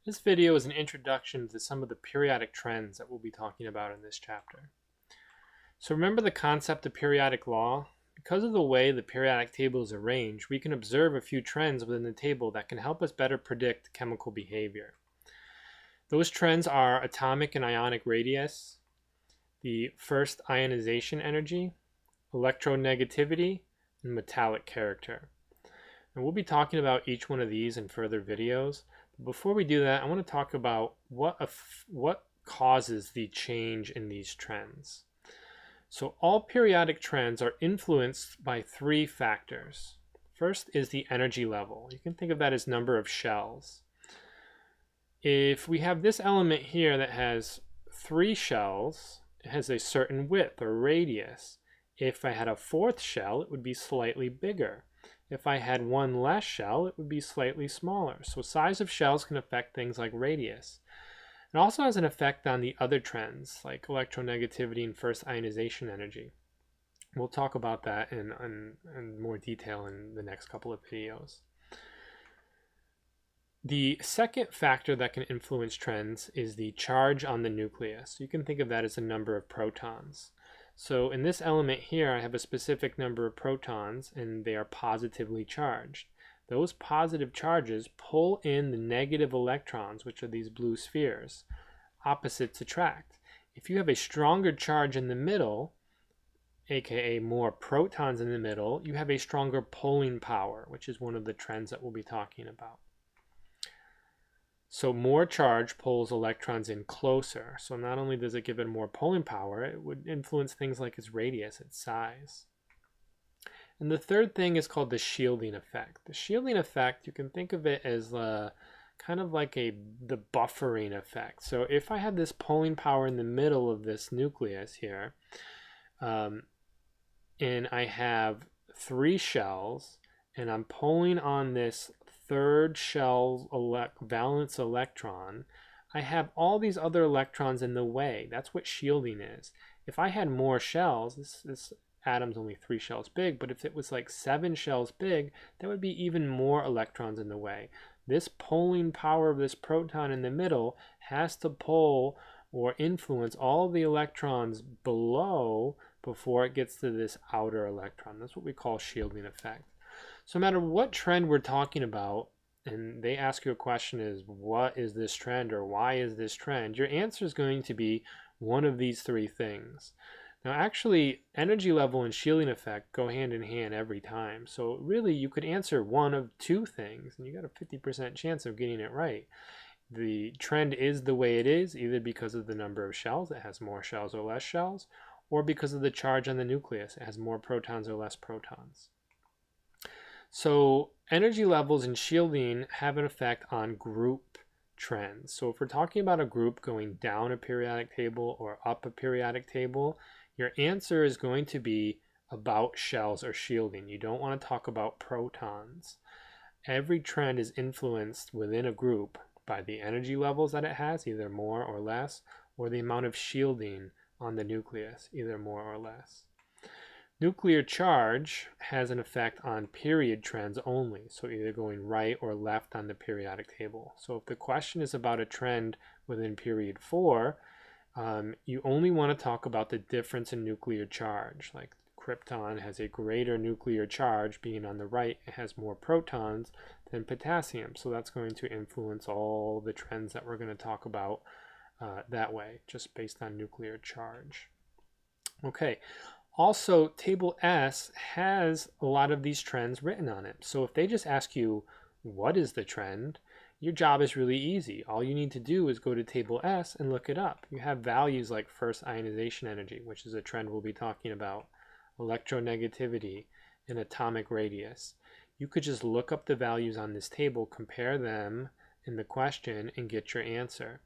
This video is an introduction to some of the periodic trends that we'll be talking about in this chapter. So remember the concept of periodic law? Because of the way the periodic table is arranged, we can observe a few trends within the table that can help us better predict chemical behavior. Those trends are atomic and ionic radius, the first ionization energy, electronegativity, and metallic character. And we'll be talking about each one of these in further videos. But before we do that, I want to talk about what causes the change in these trends. So all periodic trends are influenced by three factors. First is the energy level. You can think of that as number of shells. If we have this element here that has 3 shells, it has a certain width or radius. If I had a 4th shell, it would be slightly bigger. If I had 1 less shell, it would be slightly smaller. So size of shells can affect things like radius. It also has an effect on the other trends like electronegativity and first ionization energy. We'll talk about that in more detail in the next couple of videos. The second factor that can influence trends is the charge on the nucleus. You can think of that as the number of protons. So in this element here, I have a specific number of protons and they are positively charged. Those positive charges pull in the negative electrons, which are these blue spheres. Opposites attract. If you have a stronger charge in the middle, aka more protons in the middle, you have a stronger pulling power, which is one of the trends that we'll be talking about. So more charge pulls electrons in closer. So not only does it give it more pulling power, it would influence things like its radius, its size. And the third thing is called the shielding effect. The shielding effect, you can think of it as kind of like the buffering effect. So if I had this pulling power in the middle of this nucleus here, and I have 3 shells, and I'm pulling on this third shell valence electron, I have all these other electrons in the way. That's what shielding is. If I had more shells, this atom's only 3 shells big, but if it was like 7 shells big, that would be even more electrons in the way. This pulling power of this proton in the middle has to pull or influence all the electrons below before it gets to this outer electron. That's what we call shielding effect. So no matter what trend we're talking about, and they ask you a question is, what is this trend or why is this trend? Your answer is going to be one of these 3 things. Now actually, energy level and shielding effect go hand in hand every time. So really you could answer one of 2 things and you got a 50% chance of getting it right. The trend is the way it is, either because of the number of shells, it has more shells or less shells, or because of the charge on the nucleus, it has more protons or less protons. So energy levels and shielding have an effect on group trends. So if we're talking about a group going down a periodic table or up a periodic table, your answer is going to be about shells or shielding. You don't want to talk about protons. Every trend is influenced within a group by the energy levels that it has, either more or less, or the amount of shielding on the nucleus, either more or less. Nuclear charge has an effect on period trends only, so either going right or left on the periodic table. So if the question is about a trend within period 4, you only want to talk about the difference in nuclear charge. Like krypton has a greater nuclear charge, being on the right, it has more protons than potassium. So that's going to influence all the trends that we're going to talk about that way, just based on nuclear charge. Okay. Also, Table S has a lot of these trends written on it. So if they just ask you, what is the trend? Your job is really easy. All you need to do is go to Table S and look it up. You have values like first ionization energy, which is a trend we'll be talking about, electronegativity, and atomic radius. You could just look up the values on this table, compare them in the question, and get your answer.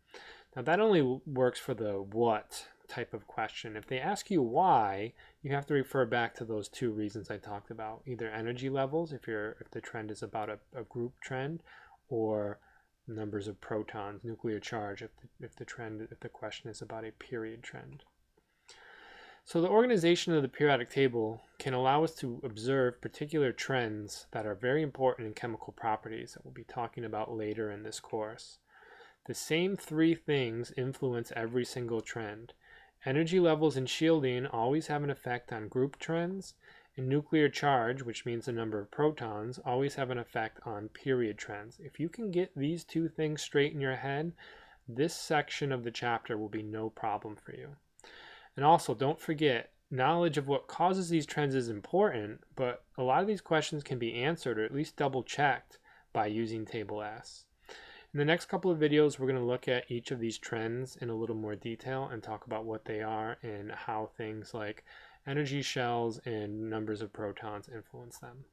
Now that only works for the what type of question. If they ask you why, you have to refer back to those 2 reasons I talked about, either energy levels if the trend is about a group trend, or numbers of protons, nuclear charge if the question is about a period trend. So the organization of the periodic table can allow us to observe particular trends that are very important in chemical properties that we'll be talking about later in this course. The same three things influence every single trend. Energy levels and shielding always have an effect on group trends, and nuclear charge, which means the number of protons, always have an effect on period trends. If you can get these two things straight in your head, this section of the chapter will be no problem for you. And also, don't forget, knowledge of what causes these trends is important, but a lot of these questions can be answered or at least double checked by using Table S. In the next couple of videos, we're going to look at each of these trends in a little more detail and talk about what they are and how things like energy shells and numbers of protons influence them.